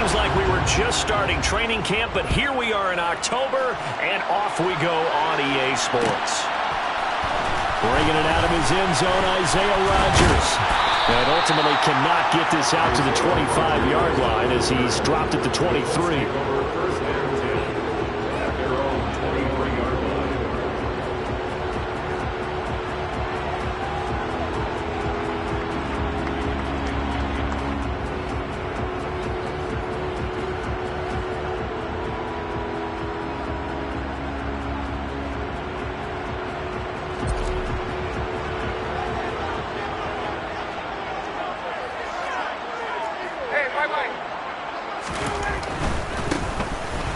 seems like we were just starting training camp, but here we are in October, and off we go on EA Sports. Bringing it out of his end zone, Isaiah Rodgers. And ultimately cannot get this out to the 25-yard line as he's dropped at the 23.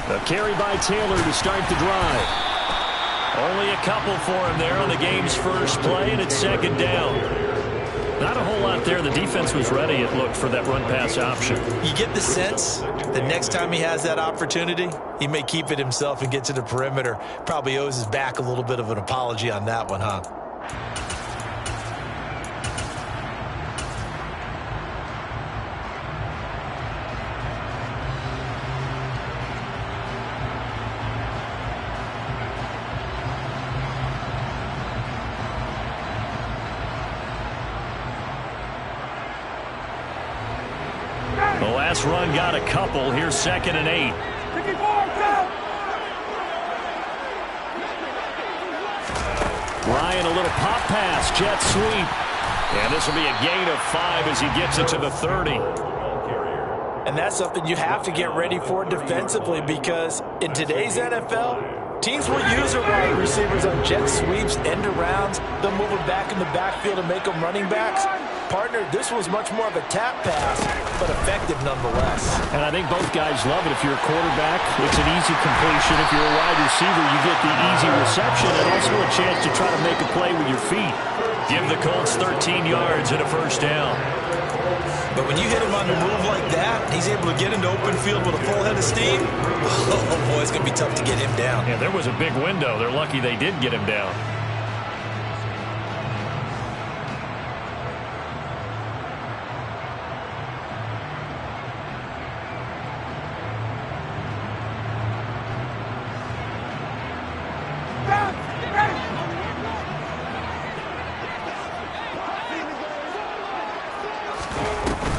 A carry by Taylor to start the drive. Only a couple for him there on the game's first play, and it's second down. Not a whole lot there. The defense was ready, it looked, for that run-pass option. You get the sense that next time he has that opportunity, he may keep it himself and get to the perimeter. Probably owes his back a little bit of an apology on that one, huh? The last run got a couple. Here's 2nd and 8. Ryan, a little pop pass, jet sweep. And this will be a gain of 5 as he gets it to the 30. And that's something you have to get ready for defensively, because in today's NFL, teams will use their wide receivers on jet sweeps, end arounds. They'll move them back in the backfield and make them running backs. Partner, this was much more of a tap pass, but effective nonetheless. And I think both guys love it. If you're a quarterback, it's an easy completion. If you're a wide receiver, you get the easy reception and also a chance to try to make a play with your feet. Give the Colts 13 yards and a first down. But when you hit him on the move like that, he's able to get into open field with a full head of steam. Oh, boy, it's going to be tough to get him down. Yeah, there was a big window. They're lucky they did get him down.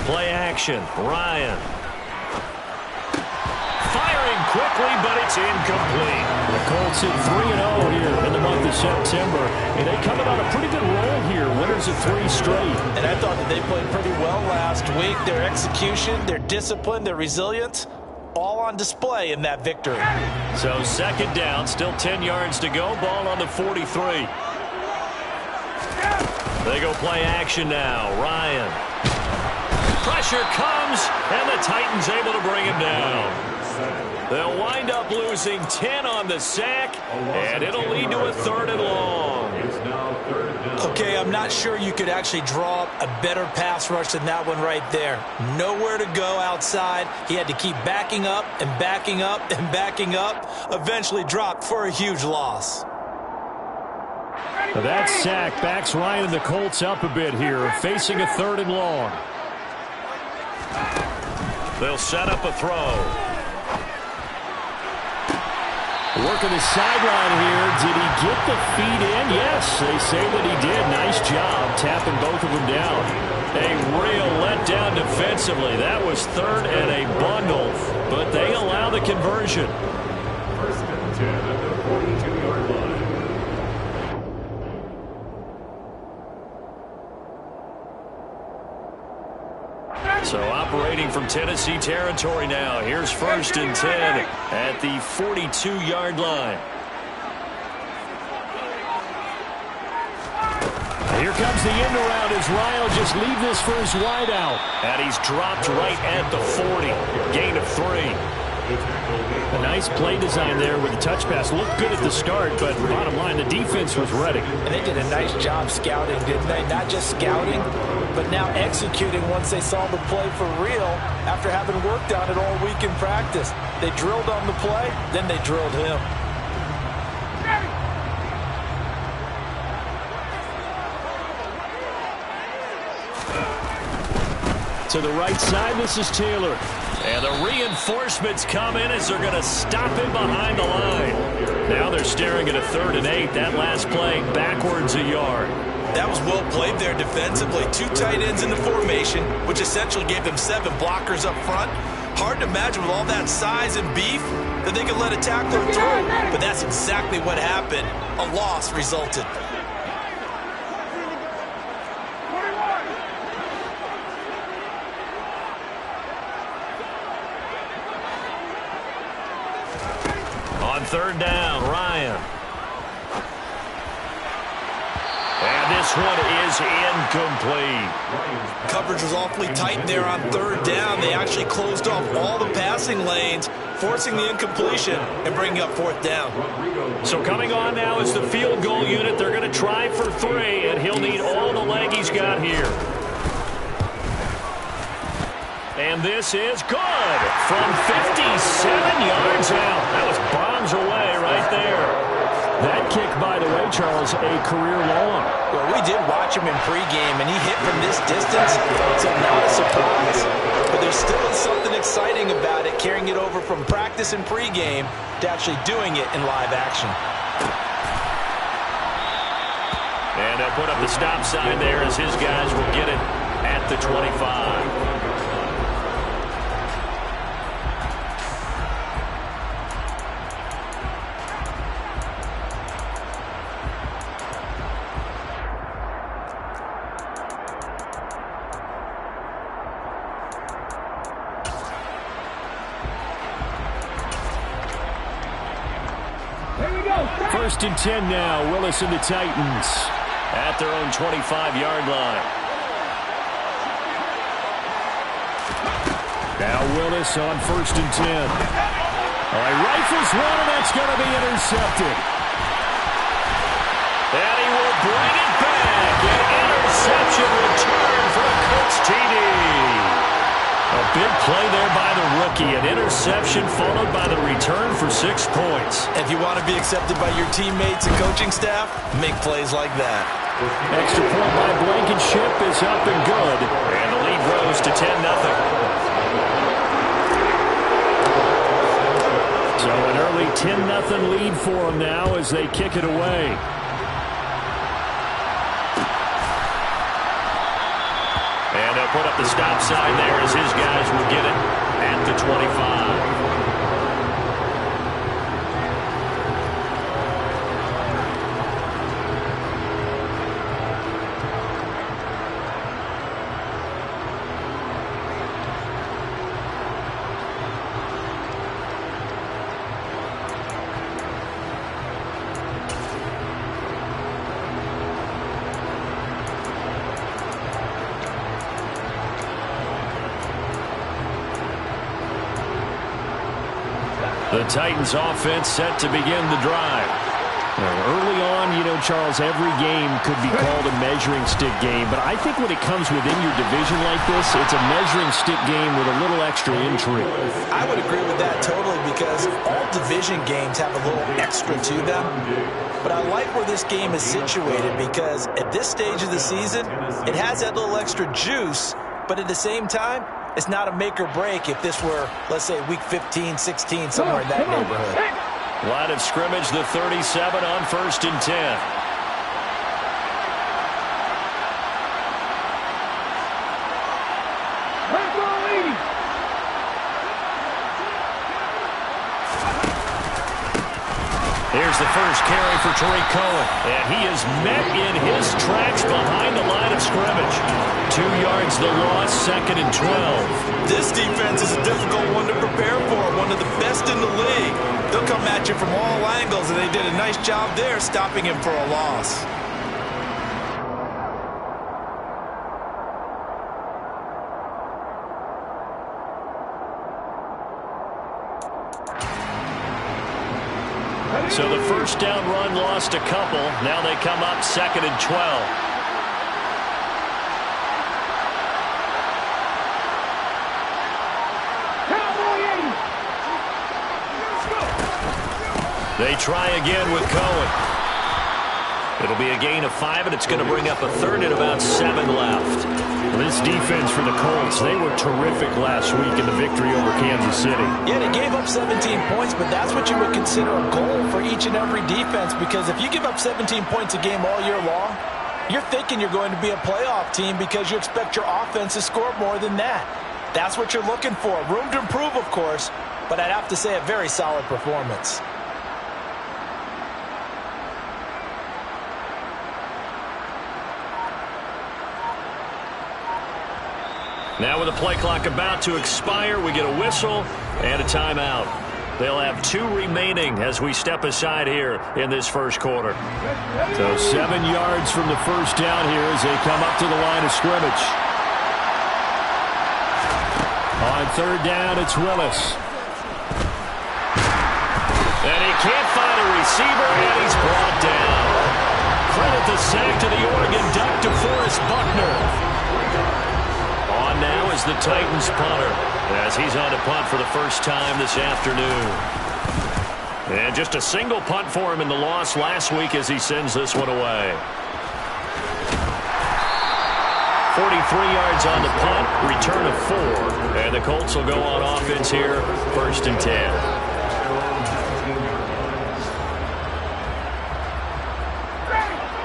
Play action. Ryan. Firing quickly, but it's incomplete. The Colts hit 3-0 here in the month of September. And they coming on a pretty good roll here. Winners of 3 straight. And I thought that they played pretty well last week. Their execution, their discipline, their resilience, all on display in that victory. So 2nd down, still 10 yards to go. Ball on the 43. They go play action now. Ryan. Pressure comes, and the Titans able to bring him down. They'll wind up losing 10 on the sack, and it'll lead to a 3rd and long. Okay, I'm not sure you could actually draw up a better pass rush than that one right there. Nowhere to go outside. He had to keep backing up and backing up and backing up. Eventually dropped for a huge loss. That sack backs Ryan and the Colts up a bit here, facing a 3rd and long. They'll set up a throw. Working the sideline here. Did he get the feet in? Yes, they say that he did. Nice job tapping both of them down. A real letdown defensively. That was 3rd and a bundle, but they allow the conversion. 1st and 10 at the 42-yard line. So operating from Tennessee territory now. Here's 1st and 10 at the 42-yard line. Here comes the end around as Ryan will just leave this for his wide out. And he's dropped right at the 40. Gain of 3. A nice play design there with the touch pass. Looked good at the start, but bottom line, the defense was ready. And they did a nice job scouting, didn't they? Not just scouting, but now executing once they saw the play for real after having worked on it all week in practice. They drilled on the play, then they drilled him. To the right side, this is Taylor. And the reinforcements come in as they're going to stop him behind the line. Now they're staring at a 3rd and 8. That last play backwards a yard. That was well played there defensively. 2 tight ends in the formation, which essentially gave them 7 blockers up front. Hard to imagine with all that size and beef that they could let a tackler through. But that's exactly what happened. A loss resulted. On 3rd down, Ryan. And this one is incomplete. Coverage was awfully tight there on 3rd down. They actually closed off all the passing lanes, forcing the incompletion and bringing up 4th down. So coming on now is the field goal unit. They're going to try for 3, and he'll need all the leg he's got here. And this is good from 57 yards out. That was bombs away right there. That kick, by the way, Charles, a career long. Well, we did watch him in pregame, and he hit from this distance, so not a surprise. But there still is something exciting about it, carrying it over from practice and pregame to actually doing it in live action. And they'll put up the stop sign there as his guys will get it at the 25. First and 10 now. Willis and the Titans at their own 25-yard line. Now Willis on 1st and 10. All right, rifles one, and that's going to be intercepted. And he will bring it back. An interception return for a Colts TD. A big play there by the rookie. An interception followed by the return for 6 points. If you want to be accepted by your teammates and coaching staff, make plays like that. Extra point by Blankenship is up and good. And the lead grows to 10-0. So an early 10-0 lead for them now as they kick it away. And they'll put up the stop sign there as his guys will get it at the 25. The Titans offense set to begin the drive. Early on, you know, Charles, every game could be called a measuring stick game, but I think when it comes within your division like this, it's a measuring stick game with a little extra intrigue. I would agree with that totally because all division games have a little extra to them. But I like where this game is situated because at this stage of the season, it has that little extra juice, but at the same time, it's not a make or break if this were, let's say, week 15, 16, somewhere in that neighborhood. Line of scrimmage, the 37 on 1st and 10. Here's the first carry for Tariq Cohen. And he is met in his tracks behind the line of scrimmage. 2 yards the loss, 2nd and 12. This defense is a difficult one to prepare for, one of the best in the league. They'll come at you from all angles, and they did a nice job there stopping him for a loss. So the first down run lost a couple. Now they come up 2nd and 12. They try again with Cohen. It'll be a gain of 5, and it's going to bring up a third and about 7 left. This defense for the Colts, they were terrific last week in the victory over Kansas City. Yeah, they gave up 17 points, but that's what you would consider a goal for each and every defense, because if you give up 17 points a game all year long, you're thinking you're going to be a playoff team because you expect your offense to score more than that. That's what you're looking for. Room to improve, of course, but I'd have to say a very solid performance. Now with the play clock about to expire, we get a whistle and a timeout. They'll have 2 remaining as we step aside here in this first quarter. So 7 yards from the first down here as they come up to the line of scrimmage. On third down, it's Willis. And he can't find a receiver, and he's brought down. Credit the sack to the Oregon Duck, DeForest Buckner. On now is the Titans punter, as he's on to punt for the first time this afternoon. And just a single punt for him in the loss last week as he sends this one away. 43 yards on the punt, return of 4, and the Colts will go on offense here, 1st and 10.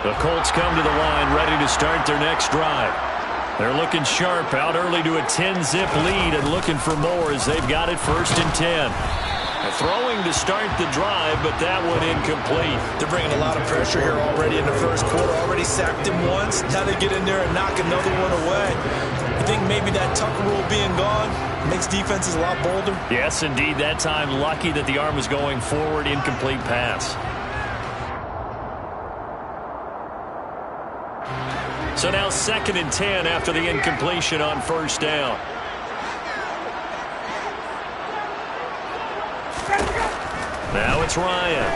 The Colts come to the line ready to start their next drive. They're looking sharp, out early to a 10-zip lead and looking for more as they've got it 1st and 10. Throwing to start the drive, but that one incomplete. They're bringing a lot of pressure here already in the first quarter. Already sacked him once. Now they get in there and knock another one away. I think maybe that tuck rule being gone makes defenses a lot bolder. Yes, indeed. That time, lucky that the arm was going forward, incomplete pass. So now 2nd and 10 after the incompletion on 1st down. Now it's Ryan.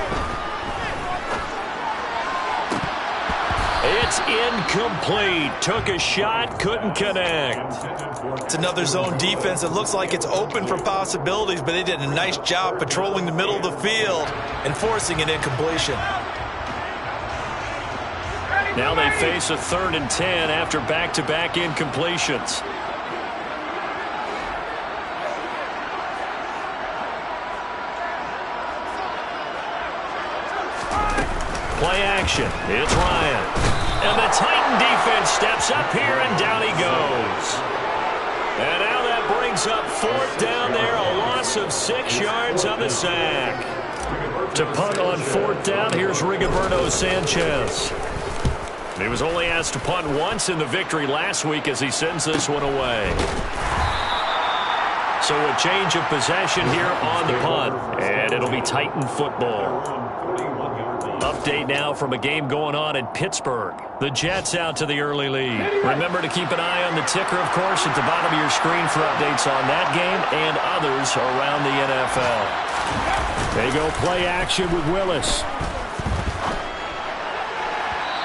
It's incomplete. Took a shot, couldn't connect. It's another zone defense. It looks like it's open for possibilities, but they did a nice job patrolling the middle of the field and forcing an incompletion. Now they face a 3rd and 10 after back-to-back incompletions. Play action. It's Ryan. And the Titan defense steps up here, and down he goes. And now that brings up 4th down there, a loss of 6 yards on the sack. To punt on 4th down, here's Rigoberto Sanchez. He was only asked to punt once in the victory last week as he sends this one away. So a change of possession here on the punt, and it'll be Titan football. Update now from a game going on in Pittsburgh. The Jets out to the early lead. Remember to keep an eye on the ticker, of course, at the bottom of your screen for updates on that game and others around the NFL. They go play action with Willis.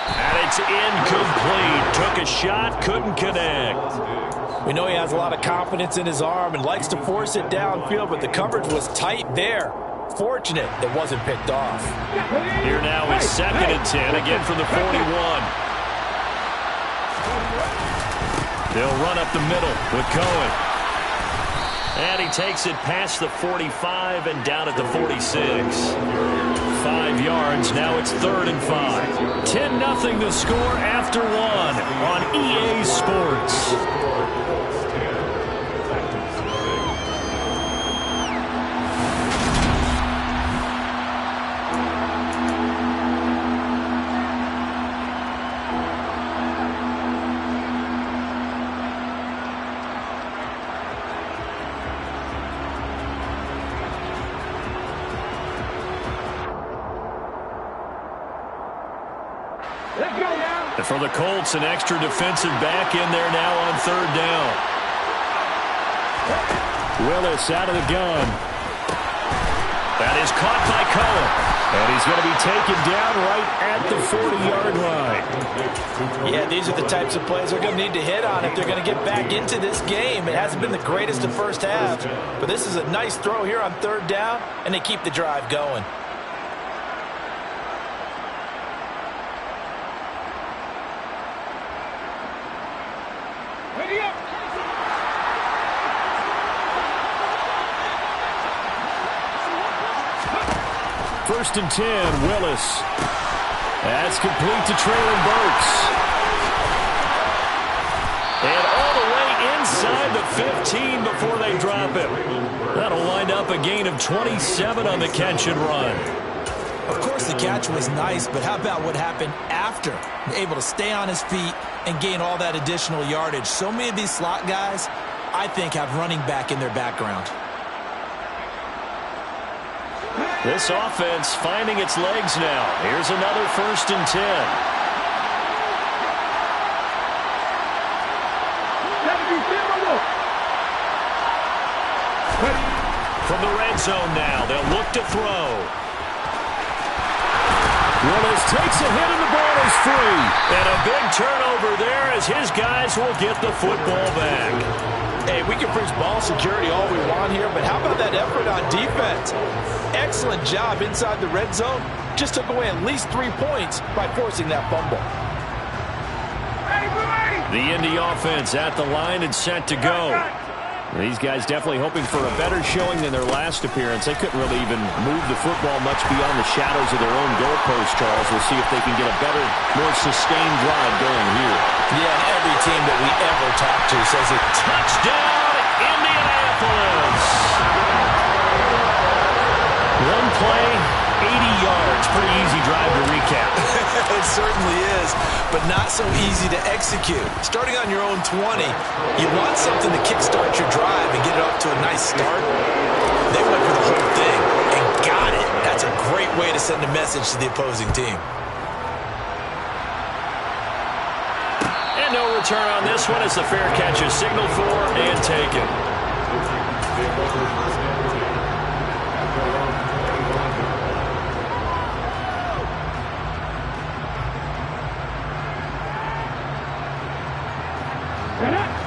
And it's incomplete. Took a shot, couldn't connect. We know he has a lot of confidence in his arm and likes to force it downfield, but the coverage was tight there. Fortunate it wasn't picked off. Here now is 2nd and 10, again from the 41. They'll run up the middle with Cohen. And he takes it past the 45 and down at the 46. 5 yards, now it's 3rd and 5. 10-0 to score after 1 on EA Sports. And for the Colts, an extra defensive back in there now on 3rd down. Willis out of the gun. That is caught by Cohen. And he's going to be taken down right at the 40-yard line. Yeah, these are the types of plays they're going to need to hit on if they're going to get back into this game. It hasn't been the greatest of first halves, but this is a nice throw here on 3rd down, and they keep the drive going. First and 10, Willis. That's complete to Traylon Burks. And all the way inside the 15 before they drop him. That'll wind up a gain of 27 on the catch and run. Of course, the catch was nice, but how about what happened after? Able to stay on his feet and gain all that additional yardage. So many of these slot guys, I think, have running back in their background. This offense finding its legs now. Here's another first and 10. From the red zone now, they'll look to throw. Willis takes a hit and the ball is free. And a big turnover there as his guys will get the football back. Hey, we can preach ball security all we want here, but how about that effort on defense? Excellent job inside the red zone. Just took away at least 3 points by forcing that fumble. The Indy offense at the line and set to go. These guys definitely hoping for a better showing than their last appearance. They couldn't really even move the football much beyond the shadows of their own goalpost, Charles. We'll see if they can get a better, more sustained drive going here. Yeah, and every team that we ever talk to says it. Touchdown, Indianapolis! One play, 80 yards. Pretty easy drive to recap. It certainly is, but not so easy to execute. Starting on your own 20, you want something to kickstart your drive and get it off to a nice start. They went for the whole thing and got it. That's a great way to send a message to the opposing team. And no return on this one as the fair catch is signaled for and taken.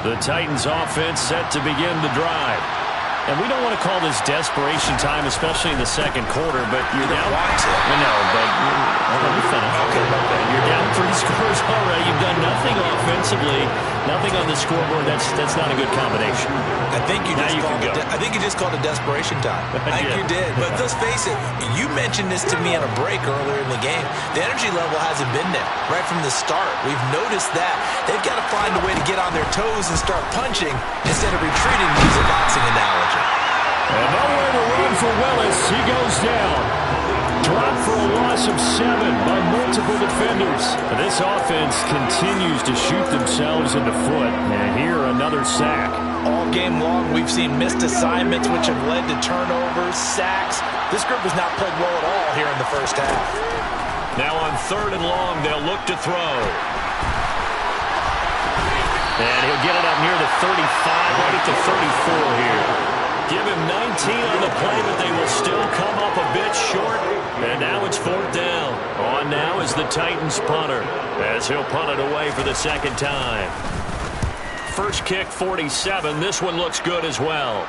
The Titans offense set to begin the drive. And we don't want to call this desperation time, especially in the second quarter, but you're down. I know, but let me finish. Okay. You're down 3 scores already. You've done nothing offensively, nothing on the scoreboard. That's not a good combination. I think you just called it desperation time. I think you did. But let's face it, you mentioned this to me on a break earlier in the game. The energy level hasn't been there right from the start. We've noticed that. They've got to find a way to get on their toes and start punching instead of retreating, to use a boxing analogy. And nowhere to run for Willis. He goes down. Dropped for a loss of 7 by multiple defenders. And this offense continues to shoot themselves in the foot. And here, another sack. All game long, we've seen missed assignments, which have led to turnovers, sacks. This group has not played well at all here in the first half. Now on 3rd and long, they'll look to throw. And he'll get it up near the 35, right at the 34 here. Give him 19 on the play, but they will still come up a bit short. And now it's 4th down. On now is the Titans punter, as he'll punt it away for the second time. First kick, 47. This one looks good as well.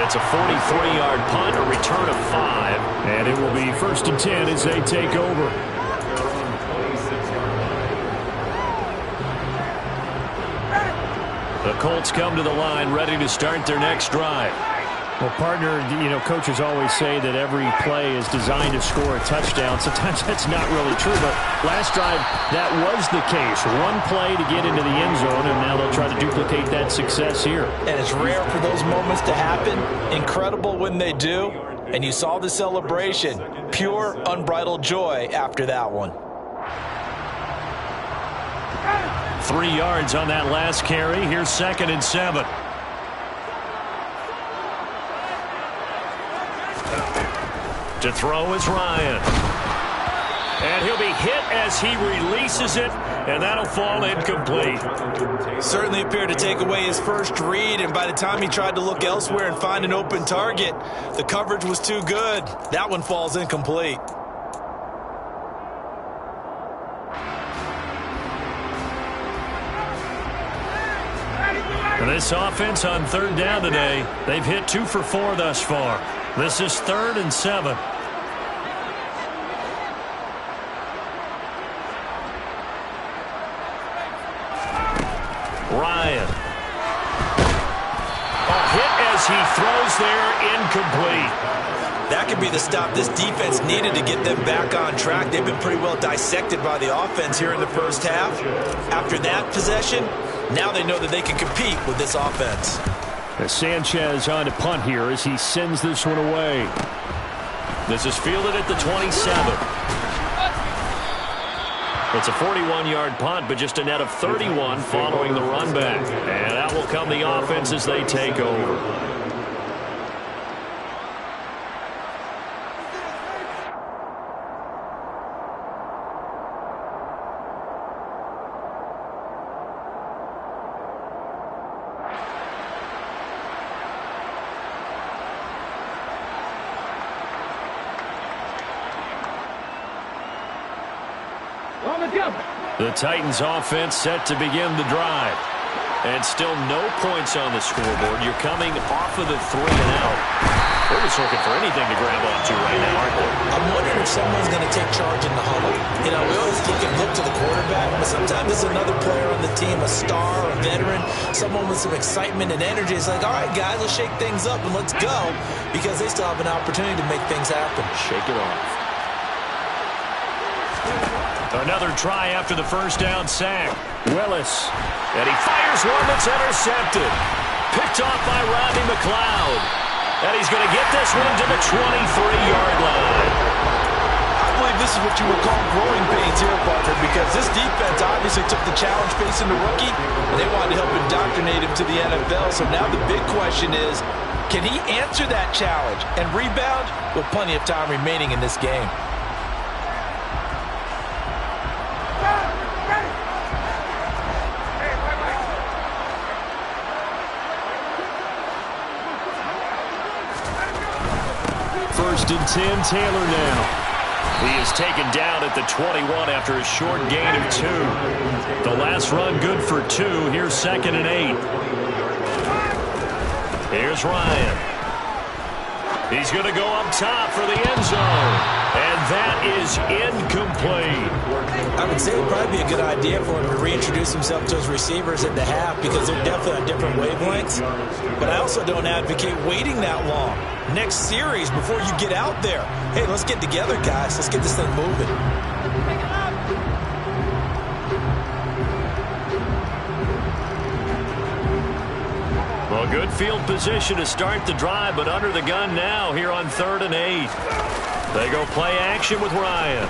It's a 43-yard punt, a return of 5. And it will be 1st and 10 as they take over. The Colts come to the line ready to start their next drive. Well, partner, coaches always say that every play is designed to score a touchdown. Sometimes that's not really true, but last drive, that was the case. One play to get into the end zone, and now they'll try to duplicate that success here. And it's rare for those moments to happen. Incredible when they do. And you saw the celebration. Pure, unbridled joy after that one. 3 yards on that last carry. Here's 2nd and 7. To throw is Ryan. And he'll be hit as he releases it, and that'll fall incomplete. Certainly appeared to take away his first read, and by the time he tried to look elsewhere and find an open target, the coverage was too good. That one falls incomplete. This offense on 3rd down today, they've hit 2 for 4 thus far. This is 3rd and 7. Ryan. A hit as he throws there, incomplete. That could be the stop this defense needed to get them back on track. They've been pretty well dissected by the offense here in the first half. After that possession, now they know that they can compete with this offense. Sanchez on to punt here as he sends this one away. This is fielded at the 27. It's a 41-yard punt, but just a net of 31 following the run back. And out will come the offense as they take over. The Titans offense set to begin the drive. And still no points on the scoreboard. You're coming off of the 3 and out. They're just looking for anything to grab onto right now, aren't they? I'm wondering if someone's going to take charge in the huddle. You know, we always look to the quarterback, but sometimes there's another player on the team, a star, a veteran, someone with some excitement and energy. It's like, all right, guys, let's shake things up and let's go, because they still have an opportunity to make things happen. Shake it off. Another try after the first down sack. Willis. And he fires one that's intercepted. Picked off by Rodney McLeod. And he's going to get this one to the 23-yard line. I believe this is what you would call growing pains here, Parker, because this defense obviously took the challenge facing the rookie, and they wanted to help indoctrinate him to the NFL. So now the big question is, can he answer that challenge and rebound with plenty of time remaining in this game? First and 10, Taylor now. He is taken down at the 21 after a short gain of 2. The last run good for 2. Here's 2nd and 8. Here's Ryan. He's going to go up top for the end zone. And that is incomplete. I would say it would probably be a good idea for him to reintroduce himself to his receivers at the half, because they're definitely on different wavelengths. But I also don't advocate waiting that long. Next series, before you get out there, hey, let's get together, guys. Let's get this thing moving. Well, good field position to start the drive, but under the gun now here on 3rd and 8. They go play action with Ryan.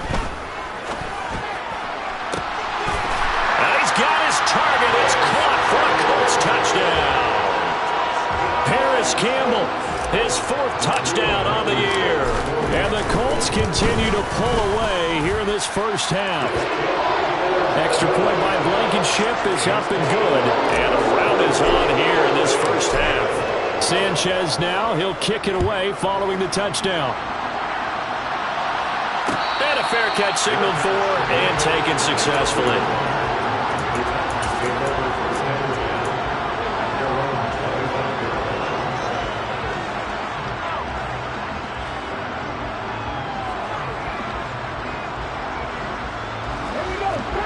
And he's got his target. It's caught for a Colts touchdown. Paris Campbell, his 4th touchdown on the year. And the Colts continue to pull away here in this first half. Extra point by Blankenship is up and good. And a rout is on here in this first half. Sanchez now, he'll kick it away following the touchdown. And a fair catch signaled for and taken successfully.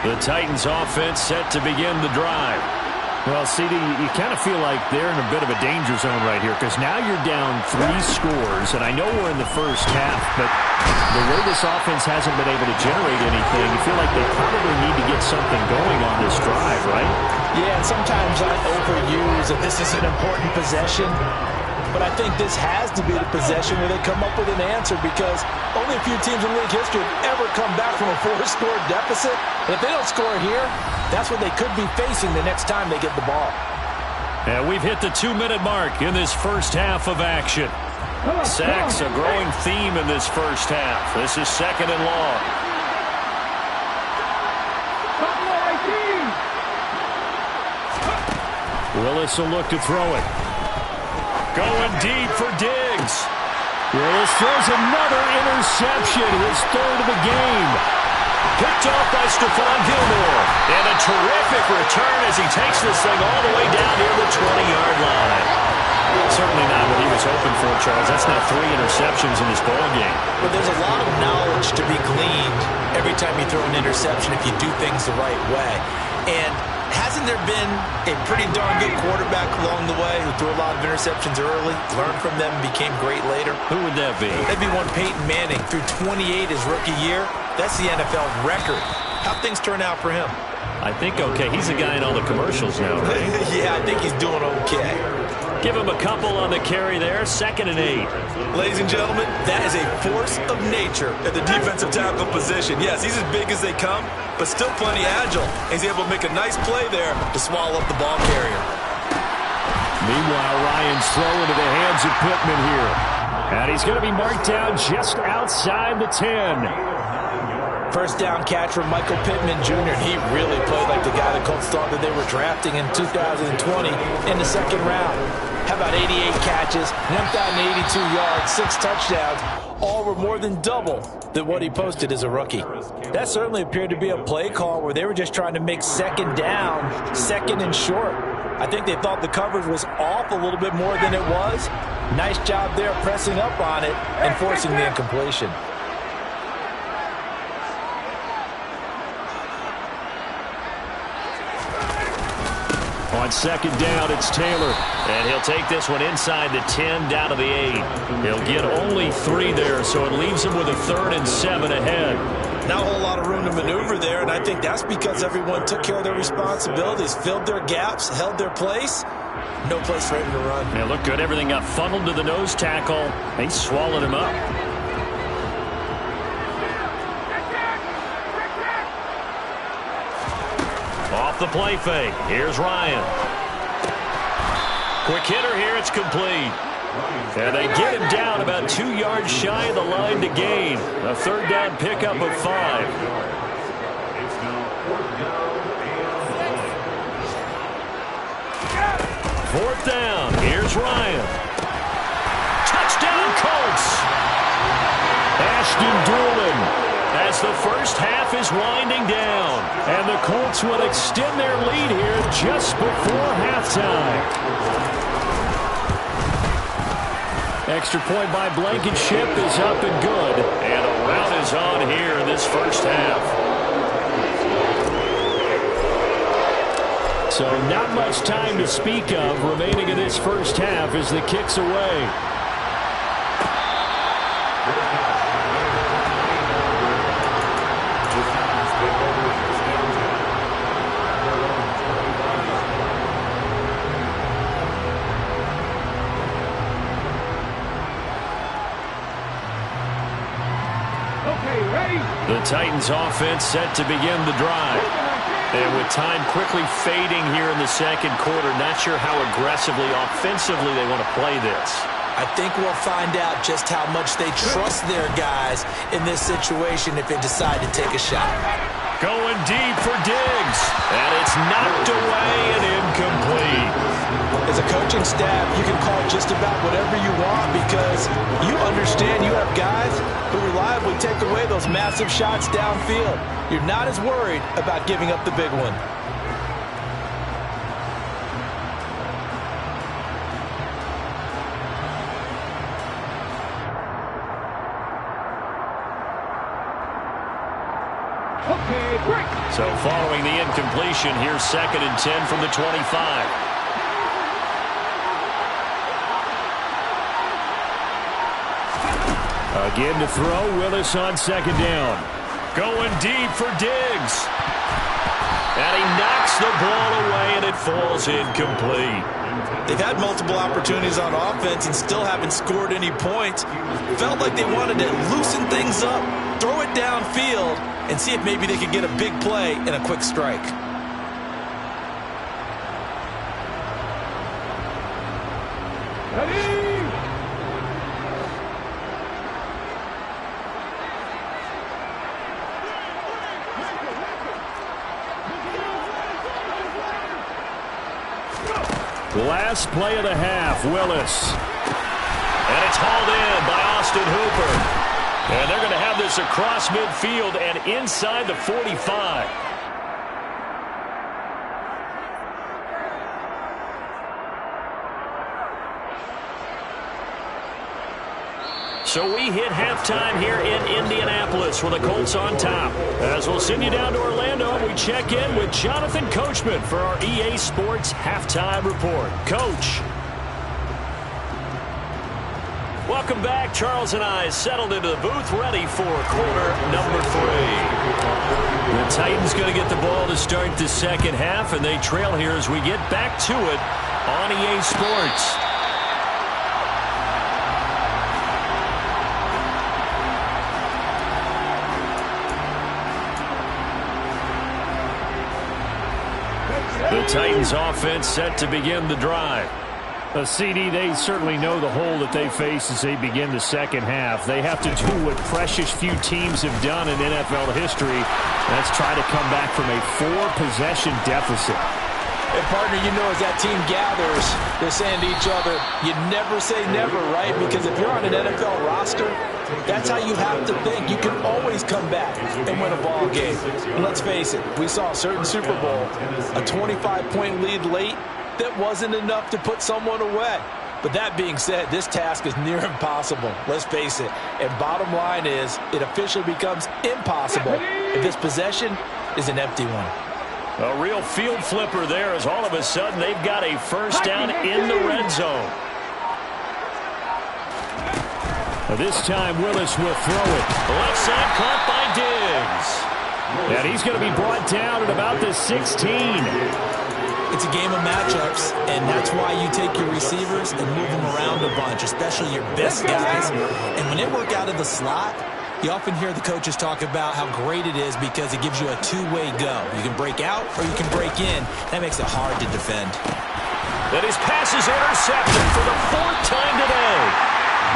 The Titans offense set to begin the drive. Well, CD, you kind of feel like they're in a bit of a danger zone right here, because now you're down 3 scores, and I know we're in the first half, but the way this offense hasn't been able to generate anything, you feel like they probably need to get something going on this drive, right? Yeah, and sometimes I overuse that this is an important possession, but I think this has to be the possession where they come up with an answer, because only a few teams in league history have ever come back from a 4-score deficit. And if they don't score here, that's what they could be facing the next time they get the ball. And we've hit the 2-minute mark in this first half of action. Sacks a growing theme in this first half. This is 2nd and long. Willis will look to throw it. Going deep for Diggs. Willis throws another interception, his 3rd of the game. Picked off by Stephon Gilmore. And a terrific return as he takes this thing all the way down near the 20-yard line. Certainly not what he was hoping for, Charles. That's now 3 interceptions in this ballgame. But there's a lot of knowledge to be gleaned every time you throw an interception if you do things the right way. And hasn't there been a pretty darn good quarterback along the way who threw a lot of interceptions early, learned from them, and became great later? Who would that be? That'd be one Peyton Manning. Threw 28 his rookie year. That's the NFL record. How'd things turn out for him? I think okay. He's the guy in all the commercials now, right? Yeah, I think he's doing okay. Give him a couple on the carry there. 2nd and 8. Ladies and gentlemen, that is a force of nature at the defensive tackle position. Yes, he's as big as they come, but still plenty agile. He's able to make a nice play there to swallow up the ball carrier. Meanwhile, Ryan's throw into the hands of Pittman here. And he's going to be marked down just outside the 10. First down catch from Michael Pittman Jr. He really played like the guy the Colts thought that they were drafting in 2020 in the 2nd round. How about 88 catches, 1,082 yards, 6 touchdowns, all were more than double than what he posted as a rookie. That certainly appeared to be a play call where they were just trying to make 2nd down, 2nd and short. I think they thought the coverage was off a little bit more than it was. Nice job there pressing up on it and forcing the incompletion. On 2nd down, it's Taylor. And he'll take this one inside the 10 down to the 8. He'll get only 3 there, so it leaves him with a 3rd and 7 ahead. Not a whole lot of room to maneuver there, and I think that's because everyone took care of their responsibilities, filled their gaps, held their place. No place for him to run. Yeah, looked good. Everything got funneled to the nose tackle. They swallowed him up. Off the play fake. Here's Ryan. Quick hitter here. It's complete. And they get him down about 2 yards shy of the line to gain. A 3rd down pickup of 5. Fourth down. Here's Ryan. Touchdown, Colts. Ashton Doolin. As the first half is winding down. And the Colts will extend their lead here just before halftime. Extra point by Blankenship is up and good. And a rout is on here in this first half. So not much time to speak of remaining in this first half as the kick's away. The Titans offense set to begin the drive. And with time quickly fading here in the 2nd quarter, not sure how aggressively, offensively they want to play this. I think we'll find out just how much they trust their guys in this situation if they decide to take a shot. Going deep for Diggs. And it's knocked away and incomplete. As a coaching staff, you can call just about whatever you want because you understand you have guys who reliably take away those massive shots downfield. You're not as worried about giving up the big one. So following the incompletion, here's 2nd and 10 from the 25. Again to throw, Willis on 2nd down. Going deep for Diggs. And he knocks the ball away, and it falls incomplete. They've had multiple opportunities on offense and still haven't scored any points. Felt like they wanted to loosen things up, throw it downfield, and see if maybe they could get a big play and a quick strike. Last play of the half, Willis. And it's hauled in by Austin Hooper. And they're going to have this across midfield and inside the 45. So we hit halftime here in Indianapolis with the Colts on top. As we'll send you down to Orlando, we check in with Jonathan Coachman for our EA Sports Halftime Report. Coach. Welcome back. Charles and I settled into the booth, ready for quarter number 3. The Titans going to get the ball to start the second half, and they trail here as we get back to it on EA Sports. The Titans offense set to begin the drive. CD, they certainly know the hole that they face as they begin the second half. They have to do what precious few teams have done in NFL history. That's try to come back from a 4-possession deficit. And, partner, you know, as that team gathers, they're saying to each other, you never say never, right? Because if you're on an NFL roster, that's how you have to think. You can always come back and win a ball game. And let's face it, we saw a certain Super Bowl, a 25-point lead late, that wasn't enough to put someone away. But that being said, this task is near impossible. Let's face it. And bottom line is, it officially becomes impossible if this possession is an empty one. A real field flipper there as all of a sudden they've got a first down in the red zone. This time Willis will throw it. Left side caught by Diggs. And he's going to be brought down at about the 16. It's a game of matchups, and that's why you take your receivers and move them around a bunch, especially your best guys. And when they work out of the slot, you often hear the coaches talk about how great it is because it gives you a two-way go. You can break out or you can break in. That makes it hard to defend. That his pass is intercepted for the 4th time today.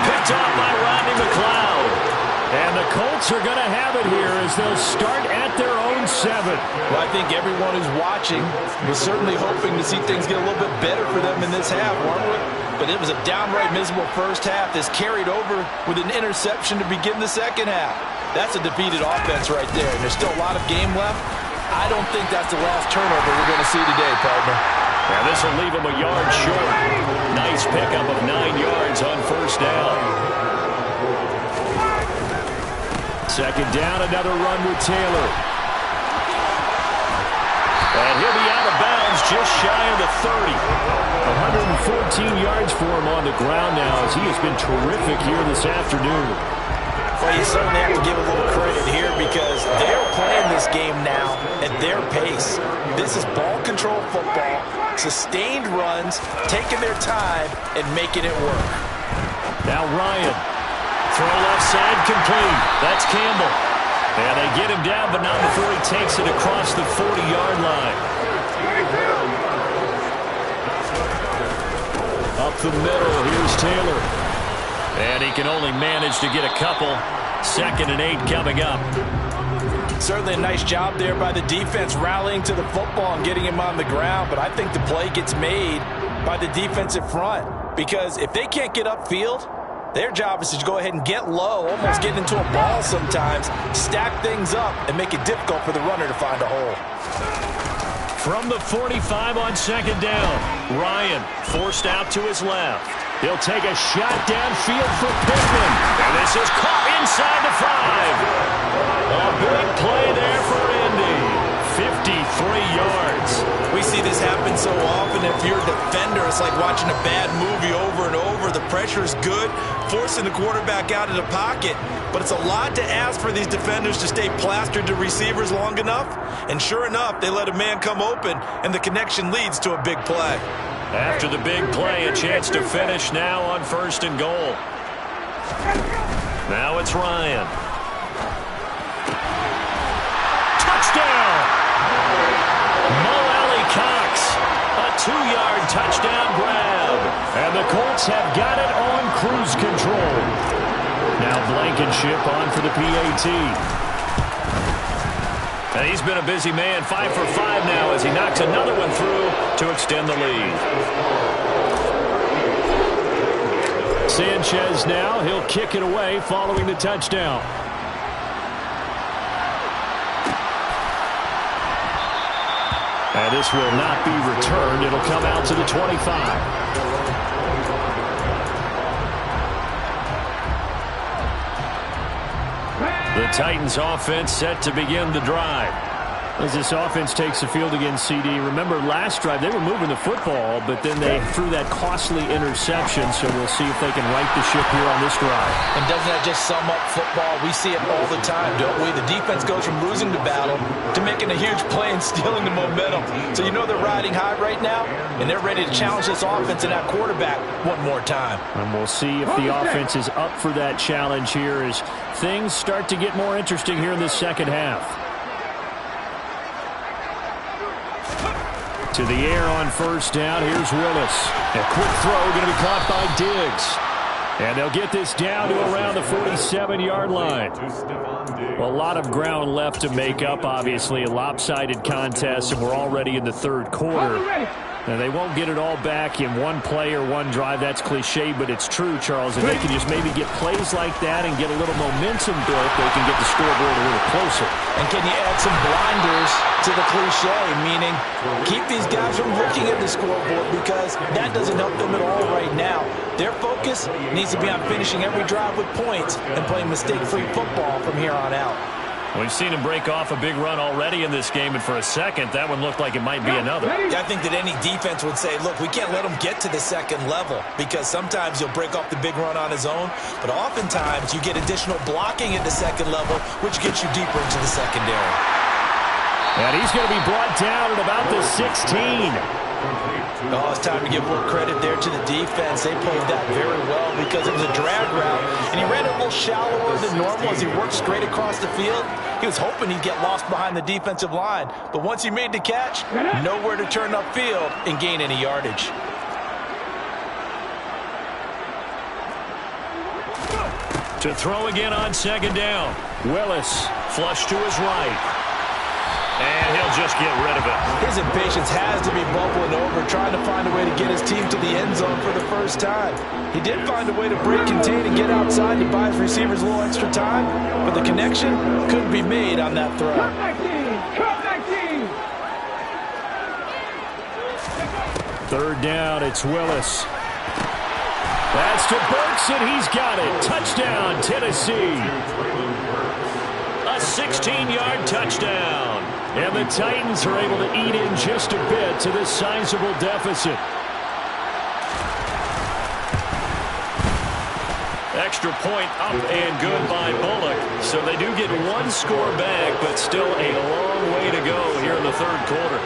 Picked off by Rodney McLeod. And the Colts are going to have it here as they'll start at their own 7. Well, I think everyone who's watching was certainly hoping to see things get a little bit better for them in this half, weren't we? But it was a downright miserable first half that's carried over with an interception to begin the second half. That's a defeated offense right there, and there's still a lot of game left. I don't think that's the last turnover we're going to see today, partner. Now this will leave him a yard short. Nice pickup of 9 yards on first down. Second down, another run with Taylor. And he'll be out of bounds just shy of the 30. 114 yards for him on the ground now as he has been terrific here this afternoon. Well, you certainly have to give a little credit here because they're playing this game now at their pace. This is ball control football, sustained runs, taking their time and making it work. Now Ryan. Throw left side complete. That's Campbell. And they get him down, but not before he takes it across the 40-yard line. Up the middle, here's Taylor. And he can only manage to get a couple. 2nd and 8 coming up. Certainly a nice job there by the defense rallying to the football and getting him on the ground, but I think the play gets made by the defensive front because if they can't get upfield, their job is to go ahead and get low, almost get into a ball sometimes, stack things up, and make it difficult for the runner to find a hole. From the 45 on 2nd down, Ryan forced out to his left. He'll take a shot downfield for Pittman. And this is caught inside the 5. A big play there for Indy. 53 yards. We see this happen so often. If you're a defender, it's like watching a bad movie over and over. The pressure is good, forcing the quarterback out of the pocket. But it's a lot to ask for these defenders to stay plastered to receivers long enough. And sure enough, they let a man come open, and the connection leads to a big play. After the big play, a chance to finish now on 1st and goal. Now it's Ryan. Touchdown! Cox, a 2-yard touchdown grab. And the Colts have got it on cruise control. Now Blankenship on for the PAT. And he's been a busy man, 5 for 5 now as he knocks another one through to extend the lead. Sanchez now, he'll kick it away following the touchdown. And this will not be returned. It'll come out to the 25. The Titans offense set to begin the drive. As this offense takes the field against CD, remember last drive they were moving the football, but then they threw that costly interception, so we'll see if they can right the ship here on this drive. And doesn't that just sum up football? We see it all the time, don't we? The defense goes from losing the battle to making a huge play and stealing the momentum. So you know they're riding high right now, and they're ready to challenge this offense and that quarterback one more time. And we'll see if the offense is up for that challenge here as things start to get more interesting here in this second half. To the air on first down. Here's Willis. A quick throw going to be caught by Diggs. And they'll get this down to around the 47-yard line. A lot of ground left to make up, obviously. A lopsided contest, and we're already in the third quarter. Now, they won't get it all back in one play or one drive. That's cliche, but it's true, Charles. If they can just maybe get plays like that and get a little momentum built, they can get the scoreboard a little closer. And can you add some blinders to the cliche, meaning keep these guys from looking at the scoreboard because that doesn't help them at all right now. Their focus needs to be on finishing every drive with points and playing mistake-free football from here on out. We've seen him break off a big run already in this game, and for a second, that one looked like it might be another. Yeah, I think that any defense would say, look, we can't let him get to the second level because sometimes he'll break off the big run on his own, but oftentimes you get additional blocking at the second level, which gets you deeper into the secondary. And he's going to be brought down at about the 16. Oh, it's time to give a little credit there to the defense. They played that very well because it was a drag route, and he ran it a little shallower than normal as he worked straight across the field. He was hoping he'd get lost behind the defensive line, but once he made the catch, nowhere to turn upfield and gain any yardage. To throw again on second down. Willis, flush to his right. And he'll just get rid of it. His impatience has to be bubbling over, trying to find a way to get his team to the end zone for the first time. He did find a way to break, contain, and get outside to buy his receivers a little extra time, but the connection couldn't be made on that throw. Third down, it's Willis. That's to Burks, and he's got it. Touchdown, Tennessee. A 16-yard touchdown. And the Titans are able to eat in just a bit to this sizable deficit. Extra point up and good by Bullock. So they do get one score back, but still a long way to go here in the third quarter.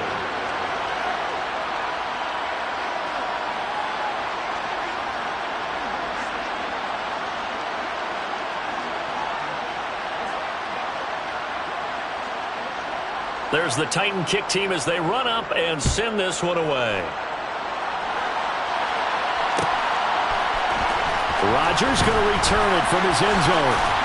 There's the Titan kick team as they run up and send this one away. Rodgers going to return it from his end zone.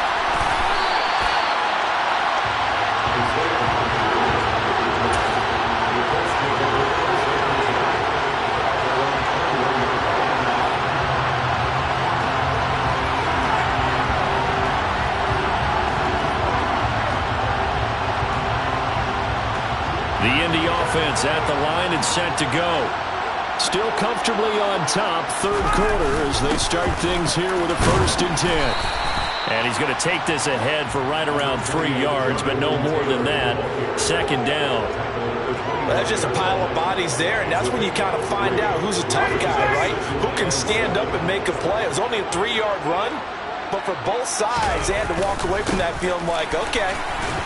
The Indy offense at the line and set to go. Still comfortably on top, third quarter, as they start things here with a 1st and 10. And he's going to take this ahead for right around 3 yards, but no more than that. Second down. Well, that's just a pile of bodies there, and that's when you kind of find out who's a tough guy, right? Who can stand up and make a play. It was only a 3-yard run, but for both sides, they had to walk away from that feeling like, okay,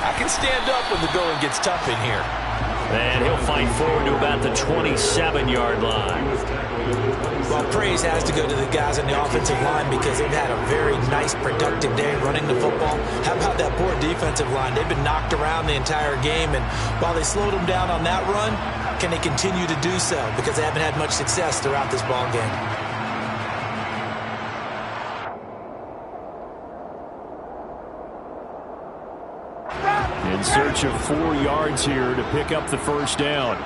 I can stand up when the going gets tough in here. And he'll fight forward to about the 27-yard line. Well, praise has to go to the guys on the offensive line because they've had a very nice, productive day running the football. How about that poor defensive line? They've been knocked around the entire game, and while they slowed them down on that run, can they continue to do so? Because they haven't had much success throughout this ball game. In search of 4 yards here to pick up the first down.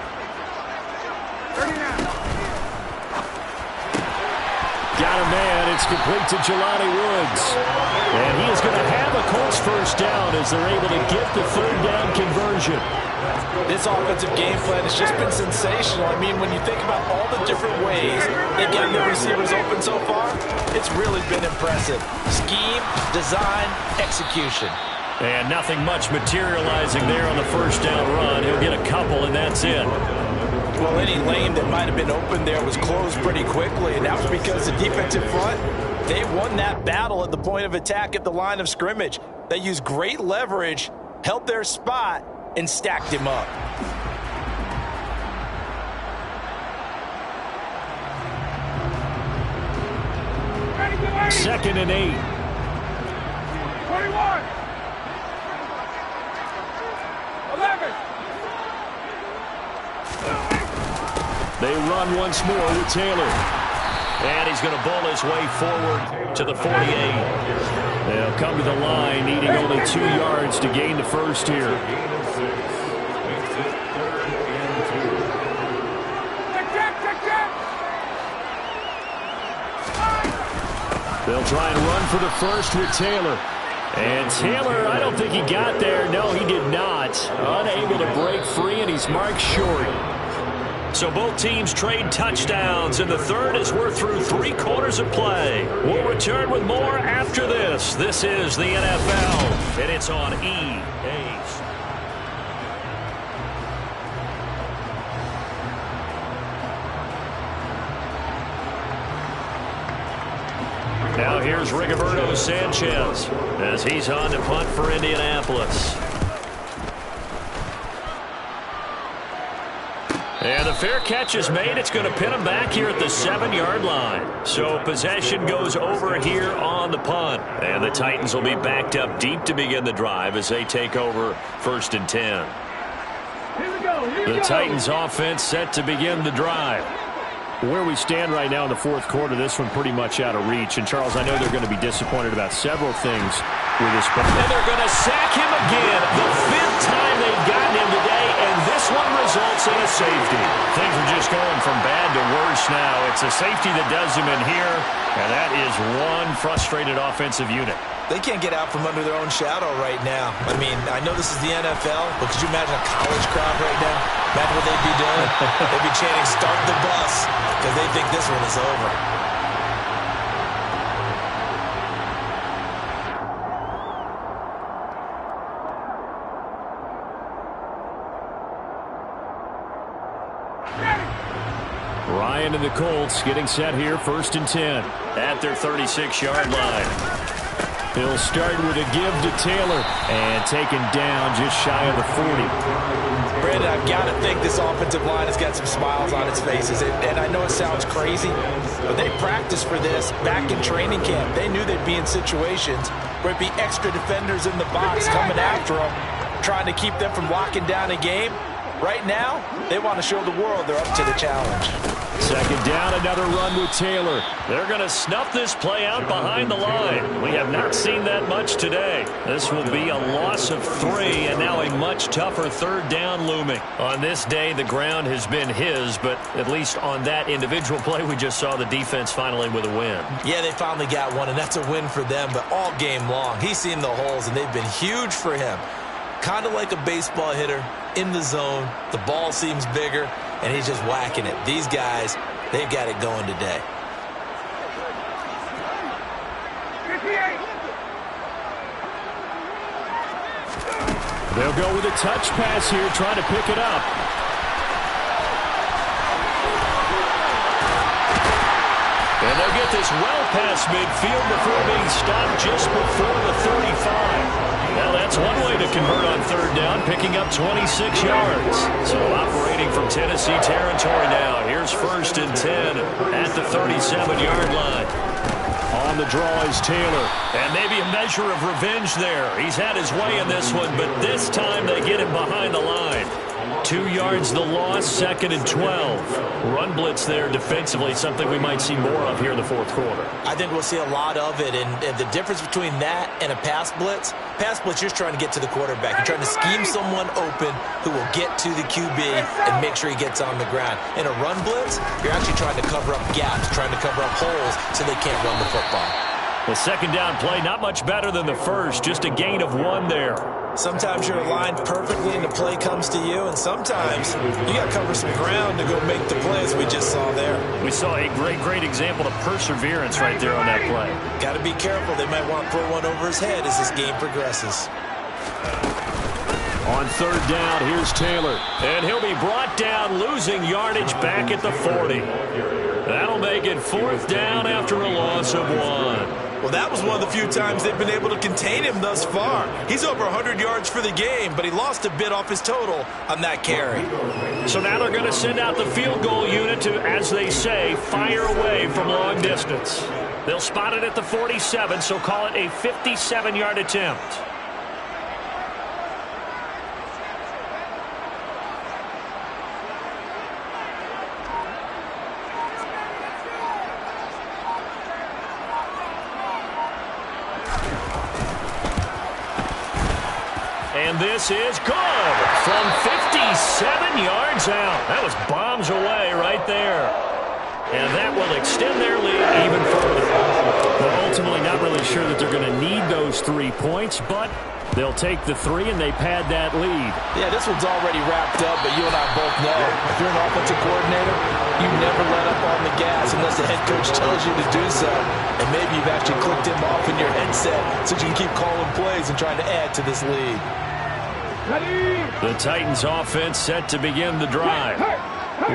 Got a man. It's complete to Jelani Woods. And he is going to have a Colts first down as they're able to get the third down conversion. This offensive game plan has just been sensational. I mean, when you think about all the different ways they get their receivers open so far, it's really been impressive. Scheme, design, execution. And nothing much materializing there on the first down run. He'll get a couple, and that's it. Well, any lane that might have been open there was closed pretty quickly, and that was because the defensive front, they won that battle at the point of attack at the line of scrimmage. They used great leverage, held their spot, and stacked him up. Second and 8. 21. 11. They run once more with Taylor. And he's going to bowl his way forward to the 48. They'll come to the line, needing only 2 yards to gain the first here. They'll try and run for the first with Taylor. And Taylor, I don't think he got there. No, he did not. Unable to break free, and he's marked short. So both teams trade touchdowns in the third as we're through 3 quarters of play. We'll return with more after this. This is the NFL, and it's on EA. Now here's Rigoberto Sanchez as he's on to punt for Indianapolis. And the fair catch is made. It's going to pin him back here at the 7-yard line. So possession goes over here on the punt. And the Titans will be backed up deep to begin the drive as they take over 1st and 10. The Titans offense set to begin the drive. Where we stand right now in the 4th quarter, this one pretty much out of reach. And, Charles, I know they're going to be disappointed about several things with this play. And they're going to sack him again. The 5th time they've gotten him today, and this one results in a safety. Things are just going from bad to worse now. It's a safety that does him in here, and that is one frustrated offensive unit. They can't get out from under their own shadow right now. I mean, I know this is the NFL, but could you imagine a college crowd right now? Imagine what they'd be doing. They'd be chanting, "Start the bus," because they think this one is over. Ryan and the Colts getting set here, 1st and 10 at their 36-yard line. He'll start with a give to Taylor and taken down just shy of the 40. Brandon, I've got to think this offensive line has got some smiles on its faces. And I know it sounds crazy, but they practiced for this back in training camp. They knew they'd be in situations where it'd be extra defenders in the box coming after them, trying to keep them from locking down a game. Right now, they want to show the world they're up to the challenge. 2nd down, another run with Taylor. They're going to snuff this play out behind the line. We have not seen that much today. This will be a loss of 3, and now a much tougher 3rd down looming. On this day, the ground has been his, but at least on that individual play, we just saw the defense finally with a win. Yeah, they finally got one, and that's a win for them, but all game long, he's seen the holes, and they've been huge for him. Kind of like a baseball hitter in the zone. The ball seems bigger, and he's just whacking it. These guys, they've got it going today. They'll go with a touch pass here, trying to pick it up. And they'll get this well past midfield before being stopped just before the 35. Now that's one way to convert on 3rd down, picking up 26 yards. So operating from Tennessee territory now. Here's 1st and 10 at the 37-yard line. On the draw is Taylor. And maybe a measure of revenge there. He's had his way in this one, but this time they get him behind the line. 2 yards the loss, 2nd and 12. Run blitz there defensively, something we might see more of here in the 4th quarter. I think we'll see a lot of it, and the difference between that and a pass blitz, you're trying to get to the quarterback. You're trying to scheme someone open who will get to the QB and make sure he gets on the ground. In a run blitz, you're actually trying to cover up gaps, trying to cover up holes so they can't run the football. The 2nd down play, not much better than the first, just a gain of 1 there. Sometimes you're aligned perfectly and the play comes to you, and sometimes you got to cover some ground to go make the plays we just saw there. We saw a great example of perseverance right there on that play. Got to be careful. They might want to throw one over his head as this game progresses. On third down, here's Taylor. And he'll be brought down, losing yardage back at the 40. That'll make it fourth down after a loss of 1. Well, that was one of the few times they've been able to contain him thus far. He's over 100 yards for the game, but he lost a bit off his total on that carry. So now they're going to send out the field goal unit to, as they say, fire away from long distance. They'll spot it at the 47, so call it a 57-yard attempt. And this is good from 57 yards out. That was bombs away right there. And that will extend their lead even further. They're ultimately not really sure that they're going to need those 3 points, but they'll take the 3 and they pad that lead. Yeah, this one's already wrapped up, but you and I both know if you're an offensive coordinator, you never let up on the gas unless the head coach tells you to do so. And maybe you've actually clicked him off in your headset so you can keep calling plays and trying to add to this lead. The Titans offense set to begin the drive.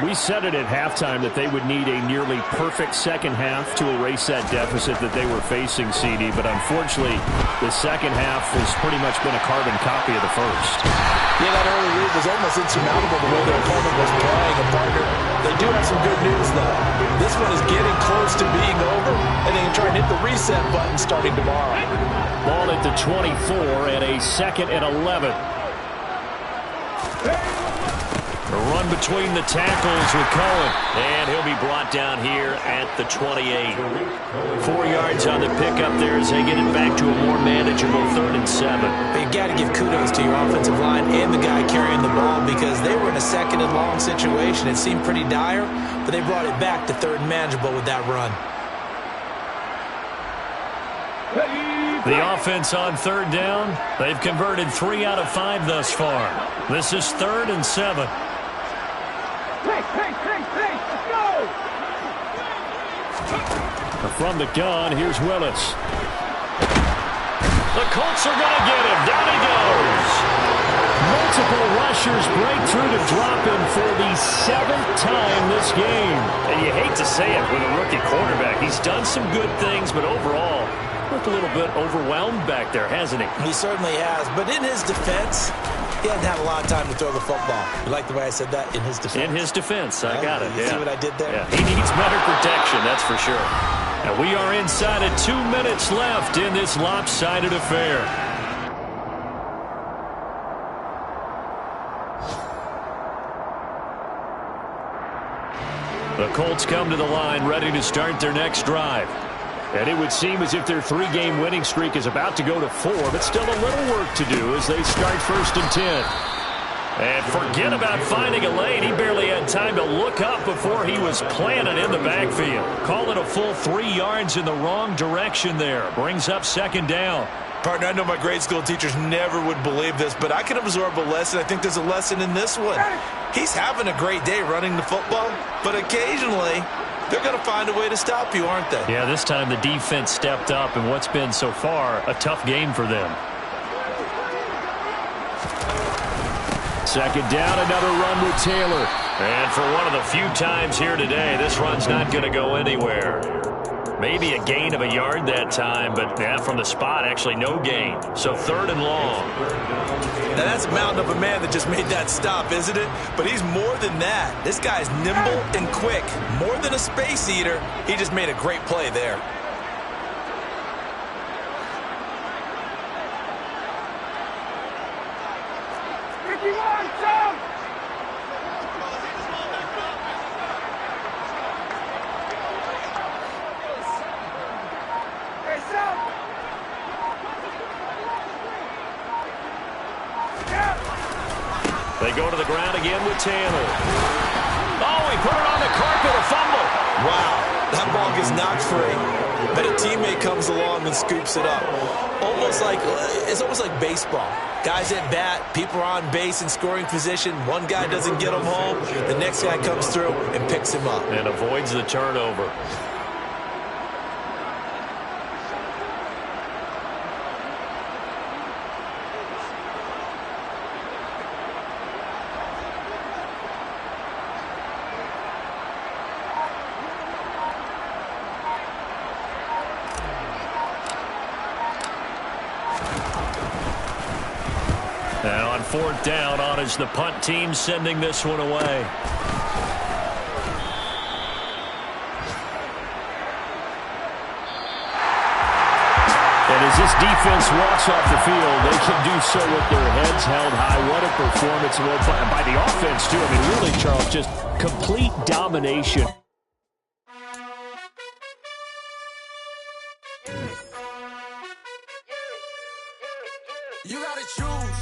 We said it at halftime that they would need a nearly perfect second half to erase that deficit that they were facing, CD, but unfortunately the second half has pretty much been a carbon copy of the first. Yeah, that early lead was almost insurmountable the way their opponent was playing. And partner, they do have some good news, though. This one is getting close to being over, and they can try and hit the reset button starting tomorrow. Ball at the 24 and a 2nd and 11. A run between the tackles with Cohen. And he'll be brought down here at the 28. 4 yards on the pickup there as they get it back to a more manageable 3rd and 7. You got to give kudos to your offensive line and the guy carrying the ball because they were in a 2nd and long situation. It seemed pretty dire, but they brought it back to 3rd and manageable with that run. The offense on 3rd down, they've converted 3 out of 5 thus far. This is 3rd and 7. Let's go! From the gun, here's Willis. The Colts are going to get him. Down he goes. Multiple rushers break through to drop him for the 7th time this game. And you hate to say it with a rookie quarterback. He's done some good things, but overall, looked a little bit overwhelmed back there, hasn't he? He certainly has, but in his defense, he hasn't had a lot of time to throw the football. You like the way I said that? In his defense? In his defense. I got it. You see what I did there? Yeah. He needs better protection, that's for sure. And we are inside of 2 minutes left in this lopsided affair. The Colts come to the line ready to start their next drive. And it would seem as if their 3-game winning streak is about to go to 4, but still a little work to do as they start 1st and 10. And forget about finding a lane. He barely had time to look up before he was planted in the backfield. Call it a full 3 yards in the wrong direction there. Brings up 2nd down. Partner, I know my grade school teachers never would believe this, but I can absorb a lesson. I think there's a lesson in this one. He's having a great day running the football, but occasionally they're going to find a way to stop you, aren't they? Yeah, this time the defense stepped up in what's been so far a tough game for them. 2nd down, another run with Taylor. And for one of the few times here today, this run's not going to go anywhere. Maybe a gain of a yard that time, but yeah, from the spot, actually no gain. So 3rd and long. Now that's a mountain of a man that just made that stop, isn't it? But he's more than that. This guy's nimble and quick. More than a space eater, he just made a great play there. They go to the ground again with Taylor. Oh, he put it on the carpet, a fumble. Wow, that ball gets knocked free, but a teammate comes along and scoops it up. It's almost like baseball. Guys at bat, people are on base in scoring position. One guy doesn't get him home. The next guy comes through and picks him up. And avoids the turnover. And on fourth down, on is the punt team sending this one away. And as this defense walks off the field, they can do so with their heads held high. What a performance by the offense, too. I mean, really, Charles, just complete domination. You gotta choose.